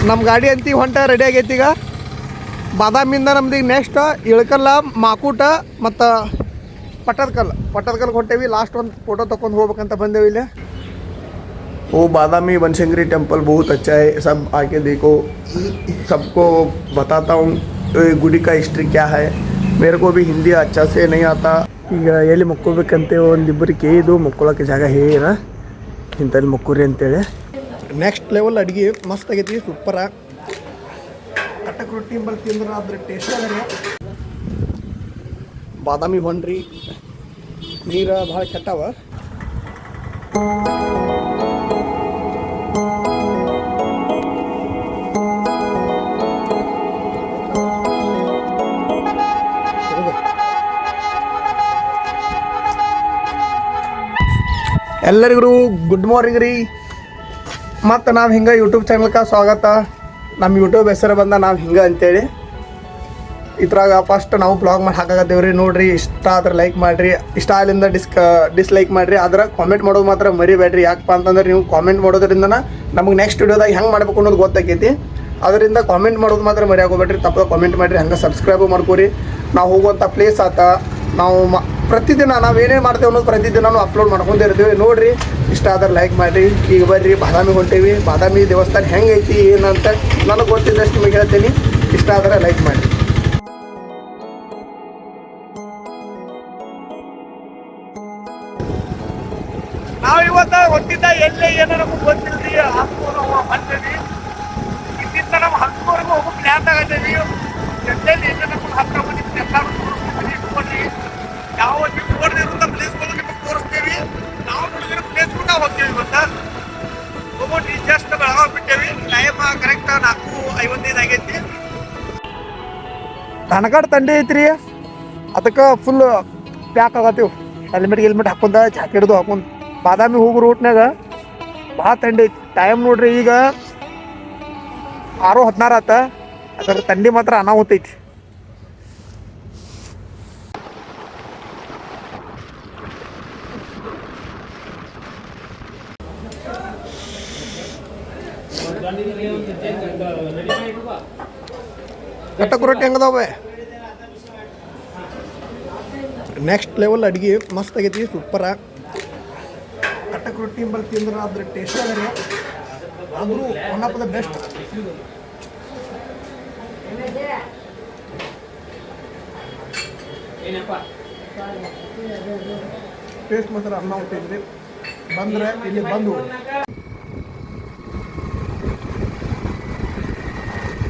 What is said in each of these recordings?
ನಮ್ಮ ಗಾಡಿ ಅಂತಿ ಹೊಂಟ ರೆಡಿ ಆಗೈತಿ ಈಗ. ಬಾದಾಮಿಂದ ನಮ್ದು ಈಗ ನೆಕ್ಸ್ಟ್ ಇಳಕಲ್ಲ, ಮಾಕೂಟ ಮತ್ತು ಪಟ್ಟದಕಲ್ಲು ಹೊಂಟೇವಿ. ಲಾಸ್ಟ್ ಒಂದು ಫೋಟೋ ತೊಗೊಂಡು ಹೋಗ್ಬೇಕಂತ ಬಂದೇವಿ ಇಲ್ಲಿ. वो बादामी बनशंकरी टेम्पल बहुत अच्छा है, सब आके देखो, सबको बताता हूँ गुड़ी का हिस्ट्री क्या है. मेरे को भी हिंदी अच्छा से नहीं आता. ಈಗ ಎಲ್ಲಿ ಮಕ್ಕೋಬೇಕಂತೆ ಒಂದಿಬ್ಬರು ಕೇಳಿದು ಮಕ್ಕೊಳಕ್ಕೆ ಜಾಗ ಹೇಳ ಇಂಥಲ್ಲಿ ಮಕ್ಕೂರಿ ಅಂತೇಳಿ. ನೆಕ್ಸ್ಟ್ ಲೆವೆಲ್ ಅಡುಗೆ ಮಸ್ತ್ ಆಗೈತಿ, ಸೂಪರ. ಕಟಕ್ ರೊಟ್ಟಿ ಬಲ್ ತಿಂದ್ರೆ ಅದ್ರ ಟೇಸ್ಟ್ ಅದ. ಬಾದಾಮಿ ಹೊಂಡ್ರಿ ನೀರು ಭಾಳ ಕೆಟ್ಟವ. ಎಲ್ಲರಿಗೂ ಗುಡ್ ಮಾರ್ನಿಂಗ್ ರೀ. ಮತ್ತು ನಾವು ಹಿಂಗೆ ಯೂಟ್ಯೂಬ್ ಚಾನಲ್ಗೆ ಸ್ವಾಗತ. ನಮ್ಮ ಯೂಟ್ಯೂಬ್ ಹೆಸರು ಬಂದ ನಾವು ಹಿಂಗೆ ಅಂತೇಳಿ. ಇದ್ರಾಗ ಫಸ್ಟ್ ನಾವು ಬ್ಲಾಗ್ ಮಾಡಿ ಹಾಕಾಕತ್ತೇವೆ ರೀ. ನೋಡಿರಿ, ಇಷ್ಟ ಆದ್ರೆ ಲೈಕ್ ಮಾಡಿರಿ, ಇಷ್ಟ ಅಲ್ಲಿಂದ ಡಿಸ್ಲೈಕ್ ಮಾಡಿರಿ. ಆದ್ರೆ ಕಾಮೆಂಟ್ ಮಾಡೋದು ಮಾತ್ರ ಮರಿಬೇಡ್ರಿ. ಯಾಕಪ್ಪ ಅಂತಂದ್ರೆ ನೀವು ಕಾಮೆಂಟ್ ಮಾಡೋದ್ರಿಂದ ನಮಗೆ ನೆಕ್ಸ್ಟ್ ವಿಡಿಯೋದಾಗ ಹೆಂಗೆ ಮಾಡ್ಬೇಕು ಅನ್ನೋದು ಗೊತ್ತಾಕೈತಿ. ಅದರಿಂದ ಕಾಮೆಂಟ್ ಮಾಡೋದು ಮಾತ್ರ ಮರಿ ಆಗೋಬೇಡ್ರಿ. ತಪ್ಪದ ಕಾಮೆಂಟ್ ಮಾಡಿರಿ, ಹಂಗೆ ಸಬ್ಸ್ಕ್ರೈಬು ಮಾಡ್ಕೊರಿ. ನಾವು ಹೋಗುವಂಥ ಪ್ಲೇಸ್ ಆತ, ನಾವು ಪ್ರತಿದಿನ ನಾವೇನೇ ಮಾಡ್ತೇವೆ ಅನ್ನೋದು ಪ್ರತಿದಿನ ಅಪ್ಲೋಡ್ ಮಾಡ್ಕೊಂಡಿರ್ತೀವಿ. ನೋಡಿರಿ, ಇಷ್ಟ ಆದ್ರೆ ಲೈಕ್ ಮಾಡಿರಿ. ಈಗ ಬರ್ರಿ, ಬಾದಾಮಿ ಹೊಂಟೇವಿ. ಬಾದಾಮಿ ದೇವಸ್ಥಾನ ಹೆಂಗೈತಿ ಏನಂತ ನನಗೆ ಗೊತ್ತಿದ್ದಷ್ಟು ನಿಮಗೆ ಹೇಳ್ತೀನಿ. ಇಷ್ಟ ಆದ್ರೆ ಲೈಕ್ ಮಾಡಿರಿ. ನಾವು ಇವತ್ತು ಹೊಟ್ಟಿದ್ದ ಎಲ್ಲೇ ಏನೋ ನಮಗೆ ಗೊತ್ತಿಲ್ರಿ. ಬಂದೇವಿ ಇಲ್ಲಿಂದ ನಮ್ಮ ಹಂತವರೆಗೂ ಹೋಗೋ ಪ್ಲ್ಯಾನ್ ಆಗತ್ತೇವಿ. ಎಲ್ಲೆಲ್ಲಿ ಎಲ್ಲ ನಮಗೆ ಹತ್ರ ಬಂದಿದ್ದು ಎಲ್ಲರೂ ನೋಡ್ರಿ. ಯಾವ ನೋಡಿದಿರೋ ಪ್ಲೇಸ್ಗಳು ನಿಮಗೆ ತೋರಿಸ್ತೇವಿ. ನಾವು ನೋಡಿದಿರೋ ಪ್ಲೇಸ್ಗಳು ನಾವು ಹೋಗ್ತೇವಿ. ಇವತ್ತು ಹೋಗ್ಬಿಟ್ಟು ಜಸ್ಟ್ ಬೆಳಗಾವಿ ಬಿಟ್ಟೇವಿ. ಟೈಮ್ ಕರೆಕ್ಟ್ 4:55 ಆಗೈತಿ. ತನಕಾಡ್ ತಂಡಿ ಐತ್ರಿ, ಅದಕ್ಕೆ ಫುಲ್ ಪ್ಯಾಕ್ ಆಗತ್ತೀವಿ. ಹೆಲ್ಮೆಟ್ ಹಾಕೊಂಡ, ಜಾಕೆಟ್ದು ಹಾಕೊಂಡು ಬಾದಾಮಿ ಹೋಗೋ ರೂಟ್ನಾಗ ಭಾಳ ತಂಡಿ ಐತಿ. ಟೈಮ್ ನೋಡ್ರಿ, ಈಗ 6:16 ಆತ. ಅದ್ರ ತಂಡಿ ಮಾತ್ರ ಅನಾಹುತ ಐತಿ. ಕಟಕ್ ರೊಟ್ಟಿ ಹೆಂಗದಾವೆ? ನೆಕ್ಸ್ಟ್ ಲೆವೆಲ್ ಅಡುಗೆ ಮಸ್ತ್ ಆಗೈತಿ, ಸೂಪರ. ಕಟಕ್ ರೊಟ್ಟಿ ಬಲ್ ತಿಂದ್ರೆ ಅದ್ರ ಟೇಸ್ಟ್ ಅದ ರೀ. ಆದರೂ one of the best. Taste ಮಾತ್ರ ಅನ್ನ ಹುಟ್ಟಿದ್ರಿ. ಬಂದರೆ ಇಲ್ಲಿ ಬಂದು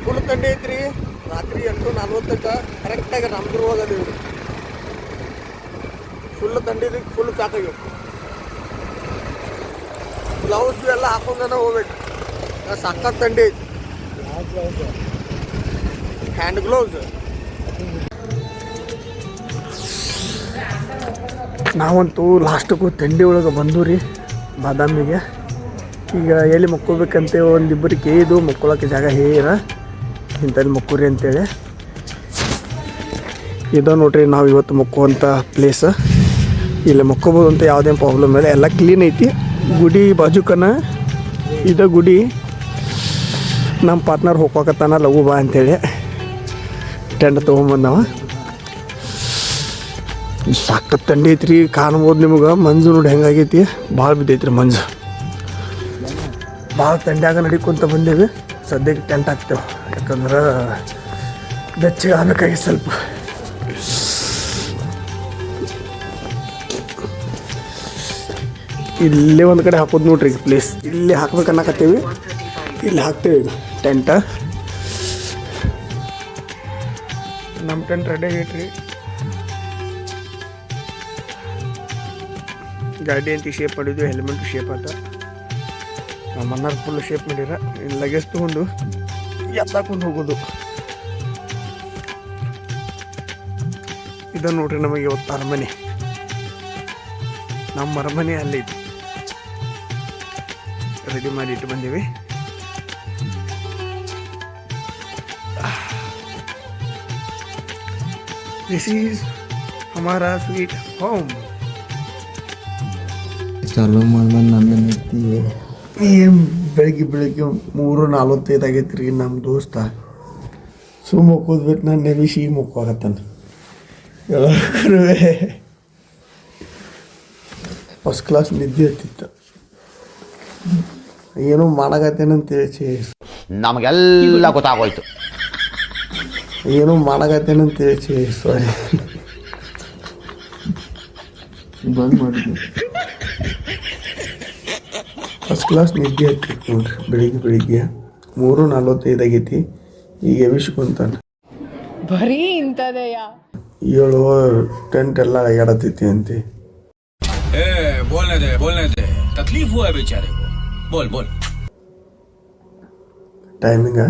ಫುಲ್ ತಂಡಿ ಐತ್ರಿ. ರಾತ್ರಿ 8:40 ಕರೆಕ್ಟಾಗಿ ನಮ್ದು ಹೋಗೋದಿವ್ರಿ. ಫುಲ್ ತಂಡಿದ ಫುಲ್ ಪ್ಯಾಕಾಗಿ ಗ್ಲೌಸ್ ಎಲ್ಲ ಹಾಕೊಂಡೇ ಹೋಗ್ಬೇಕು. ಸಖತ್ ತಂಡಿ ಐತಿ. Hand gloves. ನಾವಂತೂ ಲಾಸ್ಟಿಗೂ ತಂಡಿ ಒಳಗೆ ಬಂದು ರೀ ಬಾದಾಮಿಗೆ. ಈಗ ಎಲ್ಲಿ ಮಕ್ಕೋಬೇಕಂತೆ ಒಂದಿಬ್ಬರು ಕೇಳಿದು ಮಕ್ಕೊಳಕ್ಕೆ ಜಾಗ ಹೇಳ ಇಂಥಲ್ಲಿ ಮಕ್ಕೂರಿ ಅಂತೇಳಿ. ಇದು ನೋಡ್ರಿ ನಾವು ಇವತ್ತು ಮಕ್ಕುವಂಥ ಪ್ಲೇಸ್. ಇಲ್ಲಿ ಮಕ್ಕೋಬೋದು ಅಂತ ಯಾವುದೇನು ಪ್ರಾಬ್ಲಮ್ ಇಲ್ಲ, ಎಲ್ಲ ಕ್ಲೀನ್ ಐತಿ. ಗುಡಿ ಬಾಜುಕನ ಇದು ಗುಡಿ. ನಮ್ಮ ಪಾರ್ಟ್ನರ್ ಹೋಗ್ಬೇಕತ್ತಾನ ಲಘು ಬಾ ಅಂತೇಳಿ ಟೆಂಟ್ ತೊಗೊಂಬಂದವ. ಸಾಕು ತಂಡಿ ಐತ್ರಿ, ಕಾಣ್ಬೋದು ನಿಮಗೆ. ಮಂಜು ನೋಡಿ ಹೆಂಗಾಗೈತಿ, ಭಾಳ ಬಿದ್ದೈತ್ರಿ ಮಂಜು. ಭಾಳ ತಂಡ್ಯಾಗ ನಡಿಕೊಂತ ಬಂದೇವಿ. ಸದ್ಯಕ್ಕೆ ಟೆಂಟ್ ಹಾಕ್ತೇವೆ, ಯಾಕಂದ್ರೆ ಬೆಚ್ಚಗೆ ಆಗಬೇಕಾಗಿ ಸ್ವಲ್ಪ. ಇಲ್ಲೇ ಒಂದು ಕಡೆ ಹಾಕೋದು ನೋಡ್ರಿ ಪ್ಲೇಸ್. ಇಲ್ಲಿ ಹಾಕ್ಬೇಕು ಅನ್ನಕತ್ತೀವಿ, ಇಲ್ಲಿ ಹಾಕ್ತೇವೆ ಈಗ ಟೆಂಟ. ನಮ್ಮ ಟೆಂಟ್ ರೆಡಿ ಆಗೈತ್ರಿ. ಗಾಡಿ ಅಂತ ಶೇಪ್ ಮಾಡಿದ್ವಿ, ಹೆಲ್ಮೆಟ್ ಶೇಪ್ ಆತ. ನಮ್ಮ ಅನ್ನಾರು ಫುಲ್ ಶೇಪ್ ಮಾಡಿರ. ಇಲ್ಲಿ ಲಗೇಜ್ ತೊಗೊಂಡು ಎತ್ತಾಕೊಂಡು ಹೋಗೋದು. ಇದನ್ನು ನೋಡ್ರಿ ನಮಗೆ ಇವತ್ತು ಅರಮನೆ. ನಮ್ಮ ಅರಮನೆ ಅಲ್ಲಿ ರೆಡಿ ಮಾಡಿ ಇಟ್ಟು ಬಂದೀವಿ. दिस इज हमारा स्वीट होम. चालू मालूम नंदन ಬೆಳಿಗ್ಗೆ 3:45 ಆಗೈತೆ ರೀ. ನಮ್ಮ ದೋಸ್ತ ಮಕ್ಕೋದ್ಬಿಟ್ಟು ನಾನು ನೆಬಿಸಿ ಮಕ್ಕೋಗತ್ತಾನ. ಫಸ್ಟ್ ಕ್ಲಾಸ್ ನಿದ್ದೆ ಹತ್ತಿತ್ತು. ಏನೋ ಮಾಡಾಕತ್ತೇನಂತೇಳಿ ನಮಗೆಲ್ಲ ಗೊತ್ತಾಗೋಯ್ತು. ಏನೋ ಮಾಡಾಕತ್ತೇನಂತೇಳಿ ಸಾರಿ ಬಂದ್ ಮಾಡಿದ್ವಿ. ಫಸ್ಟ್ ಕ್ಲಾಸ್ ನಿದ್ದೆ ಹತ್ತಿತ್ತು ನೋಡ್ರಿ. ಬೆಳಿಗ್ಗೆ 3:45 ಆಗೈತಿ. ಈಗ ಎಬಿಸ್ಕೊಂತಾನೆ. ಬರೀ ಇಂಥದೆಯ 7 ಟೆಂಟ್ ಎಲ್ಲ ಎಡತೈತಿ ಅಂತೆ. बोलने दे तकलीफ हुआ है बेचारे को. बोल ಟೈಮಿಂಗ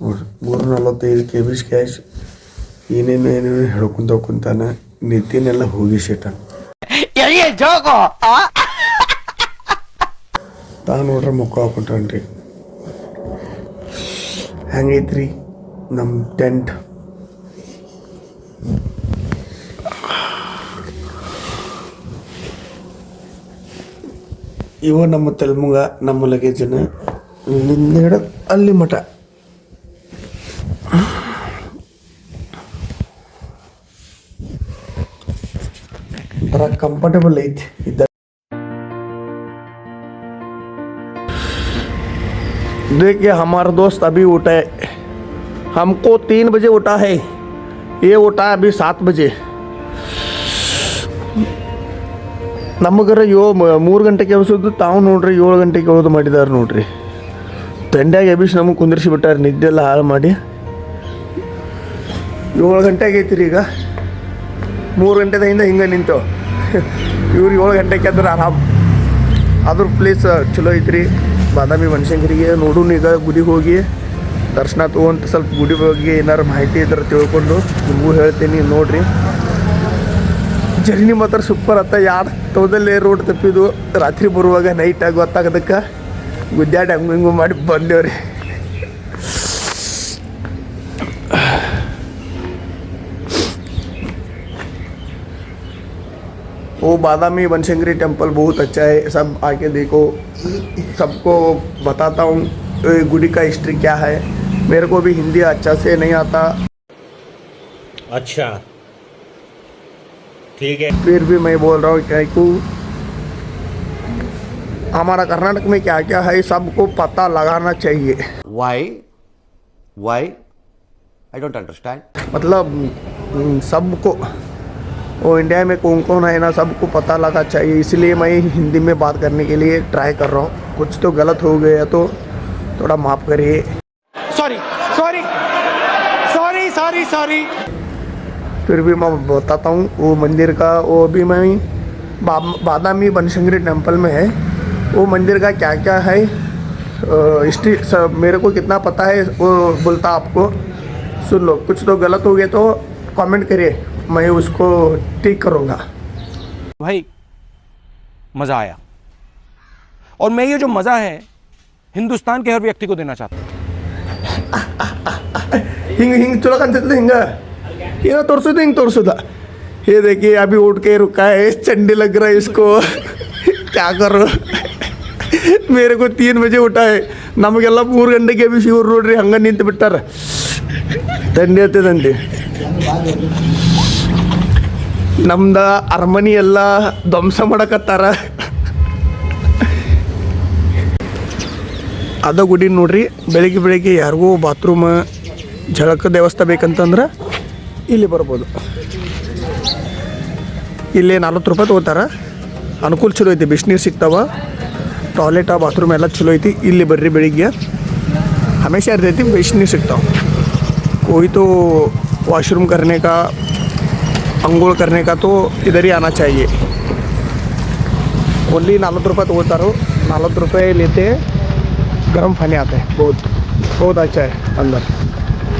ನೋಡ್ರಿ 3:45 ಎಬಿಸ್ ಕ್ಯಾಶ್ ಏನೇನು ಹೇಳ್ಕೊಂತ ಕುಂತಾನ. ನಿದ್ದೆನೆಲ್ಲ ಹೋಗಿ ಶೇಟ ತಾ ನೋಡ್ರಿ ಮುಖ ಹಾಕೊಂಡ್ರಿ. ಹೆಂಗೈತ್ರಿ ನಮ್ಮ ಟೆಂಟ್? ಇವ ನಮ್ಮ ತೆಲ್ಮುಗ, ನಮ್ಮ ಲಗೇಜನ ಇಲ್ಲಿಂದ ಹಿಡಿದು ಅಲ್ಲಿ ಮಠ. ಥರ ಕಂಫರ್ಟೇಬಲ್ ಐತಿ. देखिए हमारा दोस्त अभी उठा है. हमको 3 बजे उठा है. ये उठा है अभी 7 बजे. ನಮಗರ 3 ಗಂಟೆಗೆ ಎಬ್ಸೋದು, ತಾವು ನೋಡ್ರಿ 7 ಗಂಟೆಗೆ ಎಳೋದು ಮಾಡಿದಾರೆ ನೋಡ್ರಿ. ತಂಡ್ಯಾಗ ಎಬ್ಬಿಸಿ ನಮಗೆ ಕುಂದಿರಿಸಿ ಬಿಟ್ಟಾರೆ, ನಿದ್ದೆ ಎಲ್ಲ ಹಾಳು ಮಾಡಿ. 7 ಗಂಟೆ ಆಗೈತಿ ರೀ. ಈಗ 3 ಗಂಟೆದಿಂದ ಹಿಂಗೆ ನಿಂತೇವೆ. ಇವ್ರು 7 ಗಂಟೆಗೆ ಅಂದ್ರೆ ಆರಾಮ್. ಅದ್ರ ಪ್ಲೇಸ್ ಚಲೋ ಐತ್ರಿ. ಬಾದಾಮಿ ಬನಶಂಕರಿಗೆ ನೋಡೋಣ. ಈಗ ಗುಡಿಗೆ ಹೋಗಿ ದರ್ಶನ ತೊಗೊಂತ ಸ್ವಲ್ಪ ಗುಡಿ ಬಗ್ಗೆ ಏನಾರು ಮಾಹಿತಿ ಇದ್ರೆ ತಿಳ್ಕೊಂಡು ನಿಮಗೂ ಹೇಳ್ತೀನಿ ನೋಡ್ರಿ. ಜರ್ನಿ ಮಾತ್ರ ಸೂಪರ್ ಆತ. ಯಾರು ತೋದಲ್ಲೇ ರೋಡ್ ತಪ್ಪಿದ್ದು ರಾತ್ರಿ ಬರುವಾಗ ನೈಟಾಗಿ ಗೊತ್ತಾಗೋದಕ್ಕೆ ಗುದ್ದಾಡಿ ಹಂಗೂ ಮಾಡಿ ಬಂದೇವ್ರಿ. वो बादामी बनशंकरी टेम्पल बहुत अच्छा है. सब आके देखो. सबको बताता हूँ गुड़ी का हिस्ट्री क्या है. मेरे को भी हिंदी अच्छा से नहीं आता. अच्छा ठीक है. फिर भी मैं बोल रहा हूँ क्या को हमारा कर्नाटक में क्या क्या है सबको पता लगाना चाहिए. Why I don't understand. मतलब सबको वो इंडिया में कौन कौन है ना सबको पता लगा चाहिए. इसलिए मैं हिंदी में बात करने के लिए ट्राई कर रहा हूँ. कुछ तो गलत हो गया तो थोड़ा माफ़ करिए. सॉरी. फिर भी मैं बताता हूँ वो मंदिर का. वो भी मैं बादामी बनशंकरी टेम्पल में है. वो मंदिर का क्या क्या है हिस्ट्री सब मेरे को कितना पता है वो बोलता आपको. सुन लो. कुछ तो गलत हो गया तो कमेंट करिए, मैं उसको ठीक करूँगा. भाई मजा आया. और मैं ये जो मजा है हिंदुस्तान के हर व्यक्ति को देना चाहता हूँ. हिंग चलो कंतितले हिंग ये तोरसोदा. ये देखिए अभी उठ के रुका है. चंडी लग रहा है इसको. क्या करो. मेरे को 3 बजे उठा है. ನಮಗೆಲ್ಲ 3 ಗಂಟೆಗೆ ಎಬ್ಬಿಸಿ ಇವ್ರು ನೋಡ್ರಿ ಹಂಗೆ ನಿಂತು ಬಿಟ್ಟಾರ. ತಂಡಿ ನಮ್ದ ಅರಮನೆ ಎಲ್ಲ ಧ್ವಂಸ ಮಾಡಕತ್ತಾರ. ಅದ ಗುಡಿ ನೋಡ್ರಿ. ಬೆಳಿಗ್ಗೆ ಯಾರಿಗೂ ಬಾತ್ರೂಮ್ ಝಳಕ ದೇವಸ್ಥಾನ ಬೇಕಂತಂದ್ರೆ ಇಲ್ಲಿ ಬರ್ಬೋದು. ಇಲ್ಲಿ 40 ರೂಪಾಯಿ ತೊಗೋತಾರ. ಅನುಕೂಲ ಚಲೋ ಐತಿ. ಬಿಸಿನೀರು ಸಿಗ್ತಾವ. ಟಾಯ್ಲೆಟ ಬಾತ್ರೂಮ್ ಎಲ್ಲ ಚಲೋ ಐತಿ. ಇಲ್ಲಿ ಬರ್ರಿ ಬೆಳಿಗ್ಗೆ ಹಮೇಶಾ ಇರ್ತೈತಿ. ಬಿಸಿನೀರು ಸಿಗ್ತಾವೆ. कोई तो वॉशरूम करने का अंघोल करने का तो इधर ही आना चाहिए. ओनली 40 रुपये तोड़ता 40 रुपये लेते गर्म पानी आते हैं. बहुत अच्छा है. अंदर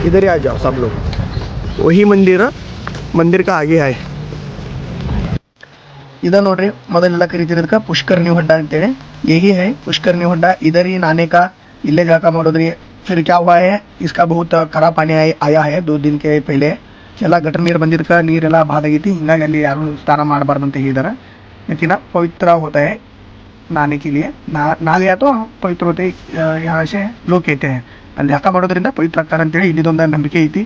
इधर ही आ जाओ सब लोग. वही मंदिर का आगे है. इधर नोड्री ಮೊದಲೆಲ್ಲ ಕರೀತಿರೋದಕ್ಕೆ पुष्करनी ಹೊಡ್ಡ ಅಂತೇಳಿ. यही है पुष्करनी ಹೊಡ್ಡ. इधर ही नहाने का इल्ले जाका ಮಾಡೋದ್ರಿ. फिर क्या हुआ है इसका बहुत खराब पानी आया है 2 दिन के पहले. ಎಲ್ಲ ಗಟರ್ ನೀರು ಬಂದಿದ್ದಕ್ಕೆ ನೀರೆಲ್ಲ ಬಾದಾಗೈತಿ. ಹಿಂಗಾಗಿ ಅಲ್ಲಿ ಯಾರು ಸ್ನಾನ ಮಾಡಬಾರ್ದು ಅಂತ ಹೇಳಿದ್ದಾರೆ. लेकिन पवित्र होता है नहाने के लिए नहा गया तो पवित्र होते यहाँ से लोग कहते हैं ಅಲ್ಲಿ ಹಕ್ಕ ಮಾಡೋದ್ರಿಂದ ಪವಿತ್ರ ಆಗ್ತಾರೆ ಅಂತೇಳಿ ಇಲ್ಲಿದೊಂದು ನಂಬಿಕೆ ಐತಿ.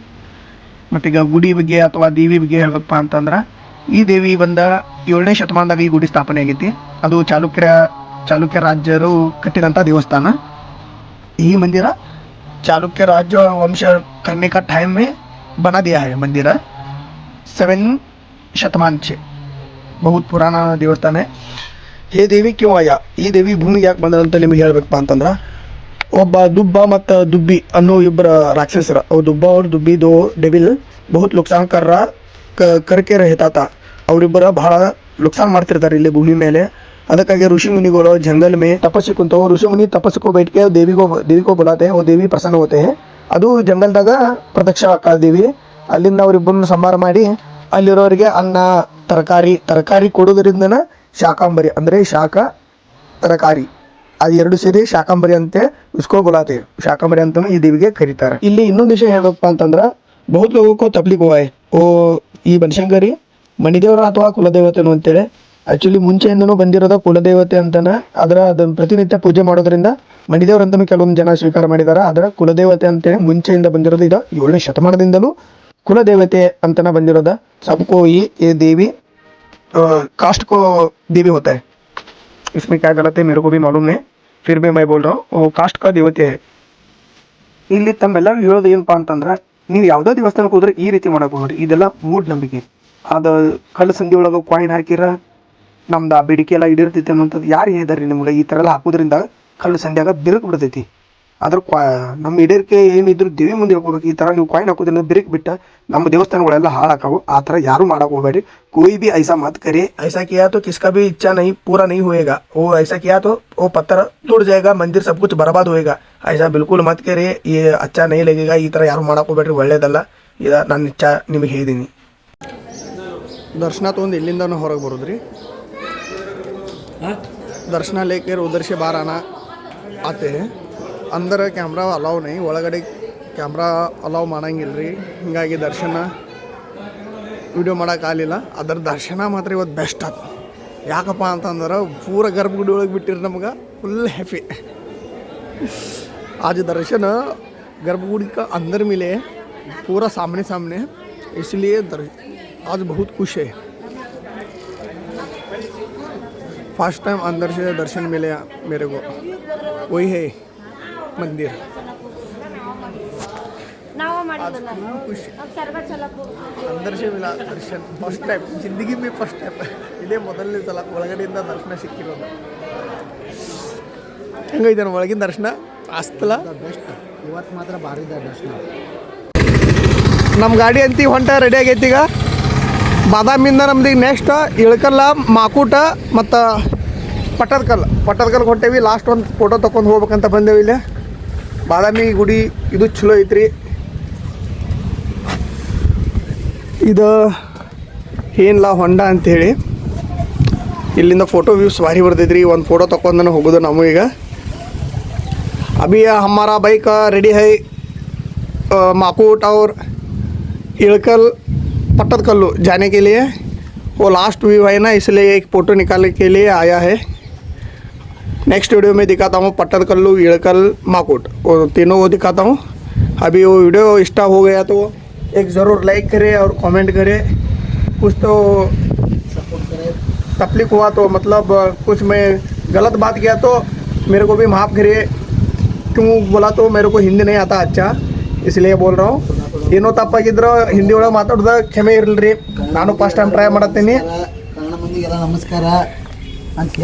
ಮತ್ತೀಗ ಗುಡಿ ಬಗ್ಗೆ ಅಥವಾ ದೇವಿ ಬಗ್ಗೆ ಹೇಳ್ಬೇಕಪ್ಪ ಅಂತಂದ್ರೆ ಈ ದೇವಿ ಬಂದ 7ನೇ ಶತಮಾನದಾಗ ಈ ಗುಡಿ ಸ್ಥಾಪನೆ ಆಗೈತಿ. ಅದು ಚಾಲುಕ್ಯ ರಾಜ್ಯರು ಕಟ್ಟಿದಂಥ ದೇವಸ್ಥಾನ. ಈ ಮಂದಿರ चालुक्य राज्य वंश करने का टाइम में बना दिया है मंदिर 7 शतमान से. बहुत पुराना देवस्थान है. ये देवी क्यों आया, ಈ ದೇವಿ ಭೂಮಿಗೆ ಯಾಕೆ ಬಂದಂತ ನಿಮಗೆ ಹೇಳ್ಬೇಕಪ್ಪ ಅಂತಂದ್ರೆ ಒಬ್ಬ ದುಬ್ಬ ಮತ್ತು ದುಬ್ಬಿ ಅನ್ನೋ ಇಬ್ಬರ ರಾಕ್ಷಸರ ದುಬ್ಬ और ದುಬ್ಬಿ दो डेविल बहुत नुकसान करके रहता था. ಅವರಿಬ್ಬರ ಬಹಳ ನುಕ್ಸಾನ್ ಮಾಡ್ತಿರ್ತಾರೆ ಇಲ್ಲಿ ಭೂಮಿ ಮೇಲೆ. ಅದಕ್ಕಾಗಿ ಋಷಿ मुनिಗಳು जंगल में तपस्या कुंतो ऋषि मुनि तपस्या को बैठ के देवी को बुलाते हैं. वो देवी प्रसन्न होते हैं. ಅದು ಜಂಗಲ್ದಾಗ ಪ್ರತ್ಯಕ್ಷ ಆಗ್ತದೆ ದೇವಿ. ಅಲ್ಲಿಂದ ಅವರಿಬ್ಬರನ್ನು ಸಂಹಾರ ಮಾಡಿ ಅಲ್ಲಿರೋರಿಗೆ ಅನ್ನ ತರಕಾರಿ ಕೊಡೋದ್ರಿಂದನ ಶಾಕಾಂಬರಿ ಅಂದರೆ ಶಾಖ ತರಕಾರಿ ಅದು ಎರಡು ಸೇರಿ ಶಾಕಾಂಬರಿ ಅಂತೆ ಉಸ್ಕೋ ಬುಲಾತೆ ಶಾಕಾಂಬರಿ ಅಂತಲೂ ಈ ದೇವಿಗೆ ಕರೀತಾರೆ. ಇಲ್ಲಿ ಇನ್ನೊಂದು ವಿಷಯ ಹೇಳ್ಬೇಕಪ್ಪ ಅಂತಂದ್ರೆ ಬಹುತ್ ಲೋಗಕ್ಕೂ ತಪ್ಲಿಕ್ ಹೋಯ್ ಓ ಈ ಬನಶಂಕರಿ ಮಣಿದೇವರ ಅಥವಾ ಕುಲದೇವತೆನು ಅಂತೇಳಿ. ಆ್ಯಕ್ಚುಲಿ ಮುಂಚೆಯಿಂದನೂ ಬಂದಿರೋದ ಕುಲದೇವತೆ ಅಂತಾನೆ. ಅದನ್ನು ಪ್ರತಿನಿತ್ಯ ಪೂಜೆ ಮಾಡೋದ್ರಿಂದ ಮಣಿದೇವ್ರ ಅಂತಲೂ ಕೆಲವೊಂದು ಜನ ಸ್ವೀಕಾರ ಮಾಡಿದ್ದಾರೆ. ಅದರ ಕುಲದೇವತೆ ಅಂತೇಳಿ ಮುಂಚೆಯಿಂದ ಬಂದಿರೋದು. ಇದು 7ನೇ ಶತಮಾನದಿಂದಲೂ ಕುಲದೇವತೆ ಅಂತನ ಬಂದಿರೋದ. सबको ये देवी कास्ट को देवी होता है. इसमें क्या गलत है मेरे को भी मालूम नहीं, फिर भी मैं बोल रहा हूँ वो कास्ट का देवತೆ है. ಇಲ್ಲಿ ತಮ್ಮೆಲ್ಲರೂ ಹೇಳೋದು ಏನಪ್ಪ ಅಂತಂದ್ರೆ ನೀವು ಯಾವುದೋ ದೇವಸ್ಥಾನಕ್ಕೆ ಹೋದ್ರೆ ಈ ರೀತಿ ಮಾಡಕ್ಕೆ ಹೋಗ್ರಿ. ಇದೆಲ್ಲ ಮೂಢನಂಬಿಕೆ. ಅದು ಕಳ್ಳ ಸಂಧಿ ಒಳಗೆ ಕಾಯಿನ್ ಹಾಕಿರ ನಮ್ದು ಆ ಬೇಡಿಕೆ ಎಲ್ಲ ಈಡೇರ್ತೈತಿ ಅನ್ನೋಂಥದ್ದು ಯಾರು ಹೇಳಿದಾರೆ ರೀ ನಿಮ್ಗೆ? ಈ ಥರ ಎಲ್ಲ ಹಾಕೋದ್ರಿಂದ ಕಳ್ಳ ಸಂಧಿಯಾಗ ಬಿರುಕು ಬಿಡ್ತೈತಿ. ಅದ್ರ ನಮ್ಮ ಈಡೇರಿಕೆ ಏನಿದ್ರು ದೇವಿ ಮುಂದೆ ಹೇಳ್ಕೋಬೇಕು. ಈ ಥರ ನೀವು ಕಾಯಿನ್ ಹಾಕೋದ್ರಿಂದ ಬಿರುಕು ಬಿಟ್ಟು ನಮ್ಮ ದೇವಸ್ಥಾನಗಳೆಲ್ಲ ಹಾಳಾಕಾವು. ಆ ಥರ ಯಾರು ಮಾಡಕ್ಕೆ ಹೋಗಬೇಡಿ. कोई भी ऐसा मत करे. ऐसा किया तो किसका भी इच्छा नहीं पूरा नहीं होएगा. वो ऐसा किया तो वो पत्थर टूट जाएगा, मंदिर सब कुछ बर्बाद होएगा. ऐसा बिल्कुल मत करे. ये अच्छा नहीं लगेगा. ಈ ಥರ ಯಾರು ಮಾಡಕ್ಕೆ ಹೋಗ್ಬೇಡ್ರಿ, ಒಳ್ಳೇದಲ್ಲ. ಇದು ನನ್ನ ಇಚ್ಛಾ ನಿಮಗೆ ಹೇಳಿದ್ದೀನಿ. दर्शना ತೊಗೊಂಡು ಇಲ್ಲಿಂದ ಹೊರಗೆ ಬರೋದ್ರಿ. दर्शना लेकर उधर से बाहर आते हैं. अंदर कैमरा अलाउ नहीं, ಒಳಗಡೆ ಕ್ಯಾಮ್ರಾ ಅಲಾವ್ ಮಾಡಂಗಿಲ್ಲ ರೀ. ಹೀಗಾಗಿ ದರ್ಶನ ವಿಡಿಯೋ ಮಾಡೋಕ್ಕಾಗಲಿಲ್ಲ. ಅದರ ದರ್ಶನ ಮಾತ್ರ ಇವತ್ತು ಬೆಸ್ಟ್ ಆಯ್ತು. ಯಾಕಪ್ಪ ಅಂತಂದ್ರೆ ಪೂರ ಗರ್ಭಗುಡಿ ಒಳಗೆ ಬಿಟ್ಟಿರಿ ನಮ್ಗೆ फुल हैप्पी. आज दर्शन गर्भगुड़ी का अंदर मिले, पूरा सामने, इसलिए आज बहुत खुश है. फर्स्ट टाइम अंदर से दर्शन मिले मेरे को. वही है मंदिर. अंदर से मिला दर्शन फर्स्ट टाइम जिंदगी में फर्स्ट टाइम. ಇದೇ ಮೊದಲನೇ ಸಲ ಒಳಗಡೆಯಿಂದ ದರ್ಶನ ಸಿಕ್ಕಿರೋದು. ಹೆಂಗೈತೆ ಒಳಗಿನ ದರ್ಶನ ಅಸ್ತಲ ಬೆಸ್ಟ್. ಇವತ್ತು ಮಾತ್ರ ಭಾರಿ ದರ್ಶನ. ನಮ್ಮ ಗಾಡಿ ಅಂತಿ ಹೊಂಟ ರೆಡಿ ಆಗೈತಿ. ಈಗ ಬಾದಾಮಿಂದ ನಮ್ದು ಈಗ ನೆಕ್ಸ್ಟ್ ಇಳಕಲ್ಲ, ಮಾಕೂಟ ಮತ್ತು ಪಟ್ಟದಕಲ್ಲು ಹೊಂಟೇವಿ. ಲಾಸ್ಟ್ ಒಂದು ಫೋಟೋ ತೊಗೊಂಡು ಹೋಗ್ಬೇಕಂತ ಬಂದೇವಿ. ಇಲ್ಲಿ ಬಾದಾಮಿ ಗುಡಿ ಇದು ಚಲೋ ಐತ್ರಿ. ಇದು ಏನಿಲ್ಲ ಹೊಂಡ ಅಂಥೇಳಿ. ಇಲ್ಲಿಂದ ಫೋಟೋ ವ್ಯೂಸ್ ಭಾರಿ ಬರ್ತೈತ್ರಿ. ಒಂದು ಫೋಟೋ ತೊಗೊಂಡು ಹೋಗೋದು ನಾವು ಈಗ. अभी हमारा बाइक रेडी है माकूट और इड़कल पट्टदकल्लू जाने के लिए. वो लास्ट व्यू है ना, इसलिए एक फ़ोटो निकालने के लिए आया है. नेक्स्ट वीडियो में दिखाता हूँ पट्टदकल्लू, इड़कल, माकूट, वो तीनों वो दिखाता हूँ. अभी वो वीडियो स्टार्ट हो गया तो एक ज़रूर लाइक करें और कमेंट करें. कुछ तो तकलीफ हुआ तो मतलब कुछ मैं गलत बात किया तो मेरे को भी माफ़ करिए. क्यों बोला तो मेरे को हिंदी नहीं आता अच्छा, इसलिए बोल रहा हूँ. ಏನೋ ತಪ್ಪಾಗಿದ್ರು ಹಿಂದಿ ಒಳಗೆ ಮಾತಾಡೋದು ಕ್ಷಮೆ ಇರಲಿ. ನಾನು ಫಸ್ಟ್ ಟೈಮ್ ಟ್ರೈ ಮಾಡತ್ತೀನಿ. ಕನ್ನಡ ಮಂದಿಗೆಲ್ಲ ನಮಸ್ಕಾರ ಅಂತ